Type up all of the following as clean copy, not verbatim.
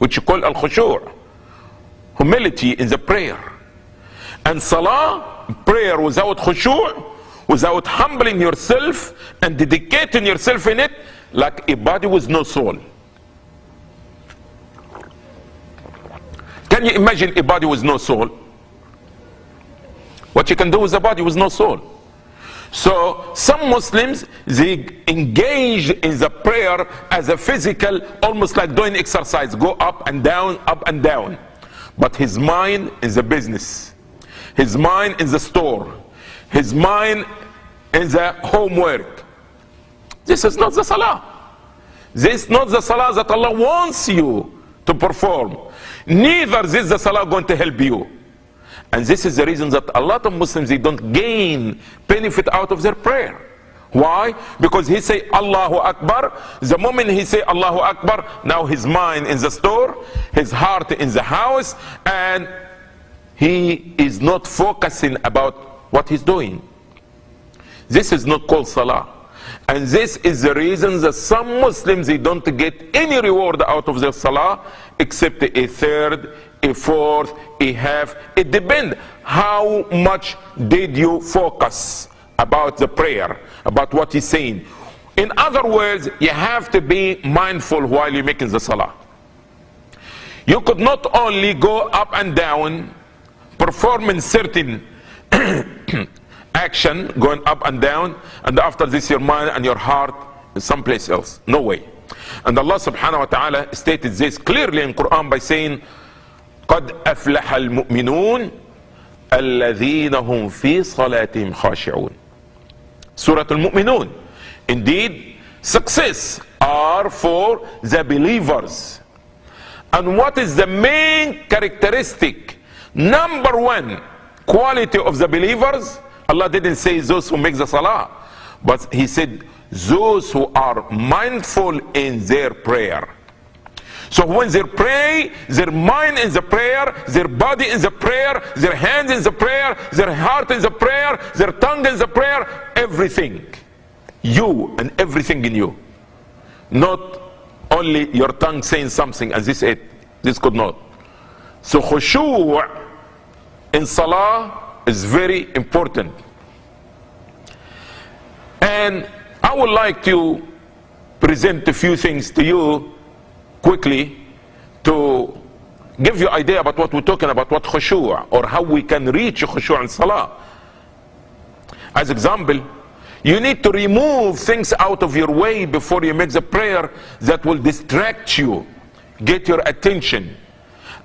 which you call al-khushu', humility in the prayer. And salah, prayer without khushu', without humbling yourself and dedicating yourself in it, like a body with no soul. Can you imagine a body with no soul? What you can do with a body with no soul? So some Muslims, they engage in the prayer as a physical, almost like doing exercise, go up and down, up and down. But his mind is the business, his mind is the store, his mind is the homework. This is not the salah. This is not the salah that Allah wants you to perform. Neither is the salah going to help you. And this is the reason that a lot of Muslims, they don't gain benefit out of their prayer. Why? Because he say Allahu Akbar. The moment he say Allahu Akbar, now his mind in the store, his heart in the house, and he is not focusing about what he's doing. This is not called salah. And this is the reason that some Muslims, they don't get any reward out of their salah except a third, a fourth, a half. It depends how much did you focus about the prayer, about what he's saying. In other words, you have to be mindful while you're making the salah. You could not only go up and down performing certain action, going up and down, and after this your mind and your heart is someplace else. No way. And Allah subhanahu wa ta'ala stated this clearly in Quran by saying, قَدْ أَفْلَحَ الْمُؤْمِنُونَ الَّذِينَ هُمْ فِي صَلَاتِهِمْ خَاشِعُونَ. Surah Al-Mu'minun. Indeed, success are for the believers. And what is the main characteristic, number one quality of the believers? Allah didn't say those who make the salah, but he said those who are mindful in their prayer. So when they pray, their mind in the prayer, their body in the prayer, their hands in the prayer, their heart in the prayer, their tongue in the prayer, everything, you and everything in you. Not only your tongue saying something and this it, this could not. So khushu' in salah is very important. And I would like to present a few things to you quickly to give you idea about what we're talking about, what khushu' or how we can reach khushu' in salah. As example, you need to remove things out of your way before you make the prayer that will distract you, get your attention.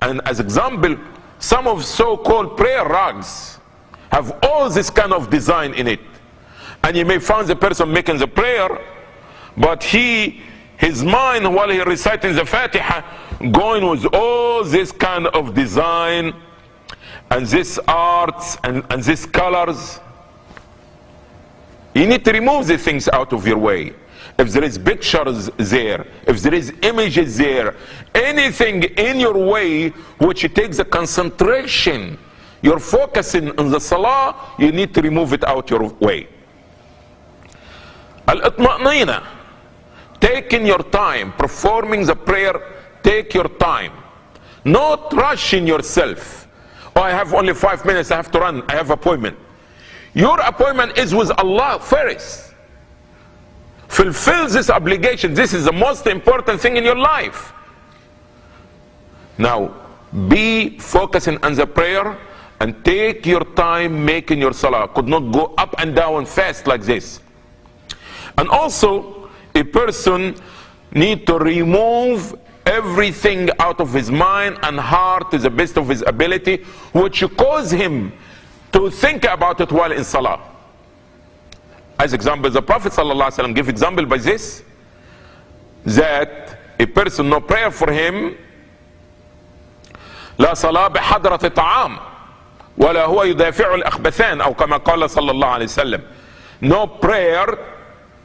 And as example, some of so-called prayer rugs have all this kind of design in it. And you may find the person making the prayer, but his mind while he reciting the Fatiha, going with all this kind of design and this arts and these colors. You need to remove the things out of your way. If there is pictures there, if there is images there, anything in your way which takes the concentration, you're focusing on the salah, you need to remove it out your way. Al-itma'nina, taking your time, performing the prayer, take your time. Not rushing yourself. Oh, I have only 5 minutes, I have to run, I have appointment. Your appointment is with Allah first. Fulfill this obligation. This is the most important thing in your life. Now, be focusing on the prayer and take your time making your salah. Could not go up and down fast like this. And also, a person need to remove everything out of his mind and heart to the best of his ability, which cause him to think about it while in salah. As example, the Prophet ﷺ gave example by this, that a person, no prayer for him, لا صلاة بحضرة الطعام ولا هو يدافع الأخبثان أو كما قال صلى الله عليه وسلم. No prayer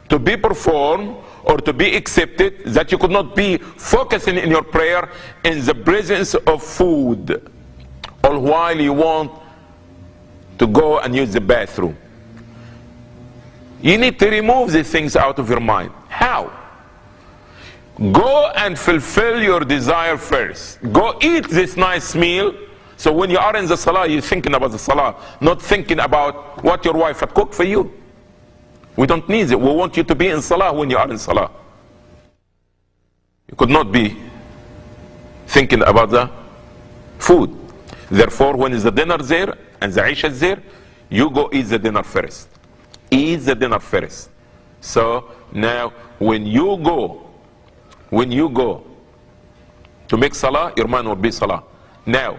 to be performed or to be accepted, that you could not be focusing in your prayer in the presence of food or while you want to go and use the bathroom. You need to remove these things out of your mind. How? Go and fulfill your desire first. Go eat this nice meal. So when you are in the salah, you're thinking about the salah, not thinking about what your wife had cooked for you. We don't need it. We want you to be in salah when you are in salah. You could not be thinking about the food. Therefore, when is the dinner there and the Isha is there, you go eat the dinner first. Eat the dinner first. So now when you go to make salah, your mind will be salah. Now,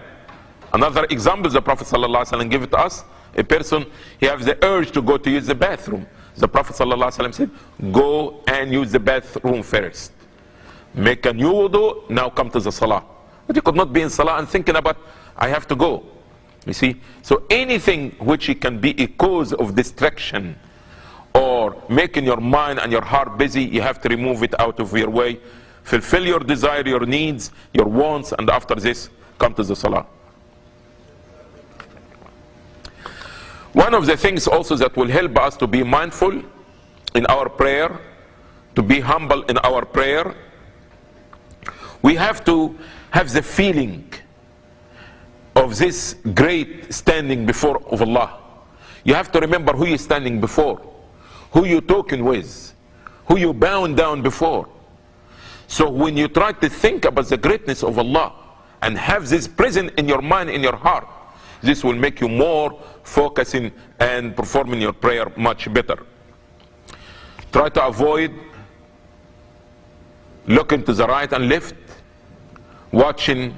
another example the Prophet ﷺ gave it to us. A person, he has the urge to go to use the bathroom. The Prophet ﷺ said, go and use the bathroom first. Make a new wudu, now come to the salah. But you could not be in salah and thinking about, I have to go. You see? So anything which can be a cause of distraction or making your mind and your heart busy, you have to remove it out of your way. Fulfill your desire, your needs, your wants, and after this, come to the salah. One of the things also that will help us to be mindful in our prayer, to be humble in our prayer, we have to have the feeling of this great standing before of Allah. You have to remember who you're standing before, who you're talking with, who you bowing down before. So when you try to think about the greatness of Allah and have this present in your mind, in your heart, this will make you more focusing and performing your prayer much better. Try to avoid looking to the right and left, watching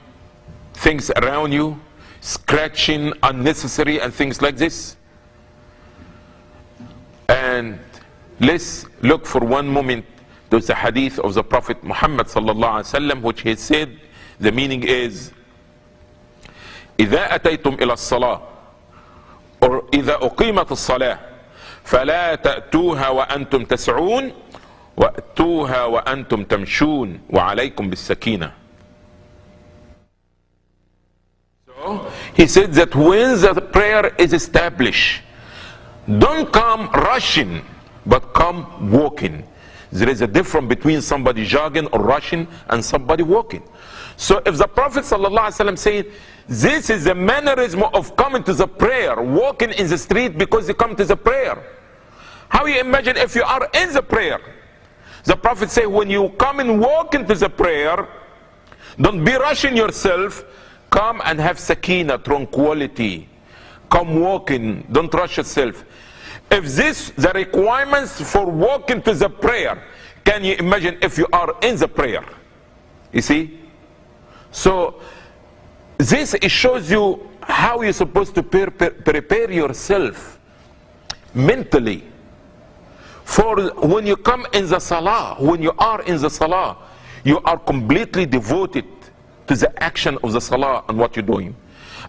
things around you, scratching unnecessary and things like this. And let's look for one moment to the hadith of the Prophet Muhammad sallallahu alaihi wasallam, which he said, the meaning is, إذا أتيتم إلى الصلاة or إذا أقيمت الصلاة فلا تأتوها وأنتم تسعون وأتوها وأنتم تمشون وعليكم بالسكينة. So he said that when the prayer is established, don't come rushing, but come walking. There is a difference between somebody jogging or rushing and somebody walking. So if the Prophet ﷺ said, this is the mannerism of coming to the prayer, walking in the street because you come to the prayer. How you imagine if you are in the prayer? The Prophet said, when you come and walk into the prayer, don't be rushing yourself. Come and have sakina, tranquility. Come walking, don't rush yourself. If this the requirements for walking to the prayer, can you imagine if you are in the prayer? You see? So this it shows you how you're supposed to prepare yourself mentally for when you come in the salah. When you are in the salah, you are completely devoted to the action of the salah and what you're doing.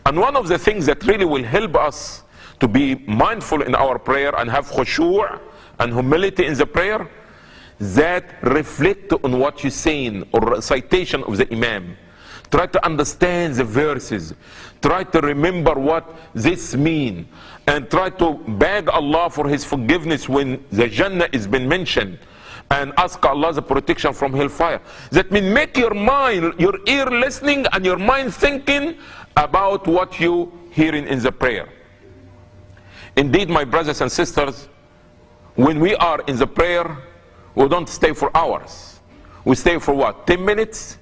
And one of the things that really will help us to be mindful in our prayer and have khushu' and humility in the prayer, that reflect on what you're saying or recitation of the imam. Try to understand the verses, try to remember what this means, and try to beg Allah for his forgiveness when the Jannah has been mentioned, and ask Allah the protection from hellfire. That means make your mind, your ear listening and your mind thinking about what you hearing in the prayer. Indeed, my brothers and sisters, when we are in the prayer, we don't stay for hours. We stay for what? 10 minutes?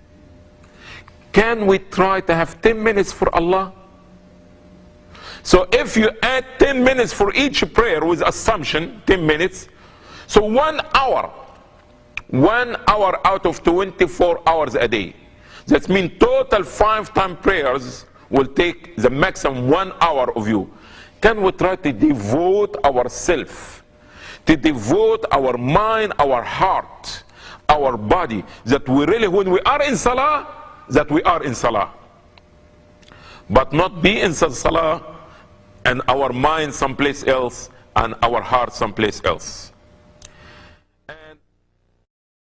Can we try to have 10 minutes for Allah? So if you add 10 minutes for each prayer with assumption, 10 minutes, so 1 hour out of 24 hours a day. That means total 5 time prayers will take the maximum 1 hour of you. Can we try to devote ourselves, to devote our mind, our heart, our body, that we really, when we are in salah, that we are in salah, but not be in salah and our mind someplace else and our heart someplace else.